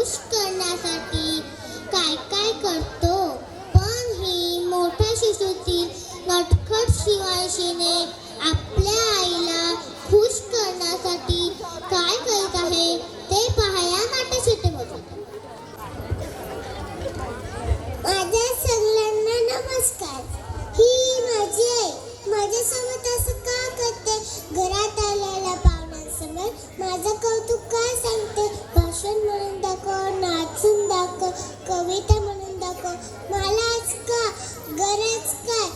खुश करण्यासाठी काय काय करतो, पण ही मोठ्या शिशूतील नटखट शिवांशीने आपल्या आईला खुश करण्यासाठी काय करीत आहे ते पाहायला नाट्यछटामध्ये. माझ्या सगळ्यांना नमस्कार. ही माझी आई माझ्यासोबत असं का करते? घरात आलेल्या पाहुण्यांसमोर माझं कौतुक का सांगते? भाषण म्हणून दाखव, नाचून दाखव, कविता म्हणून दाखव. मला आज का गरज काय?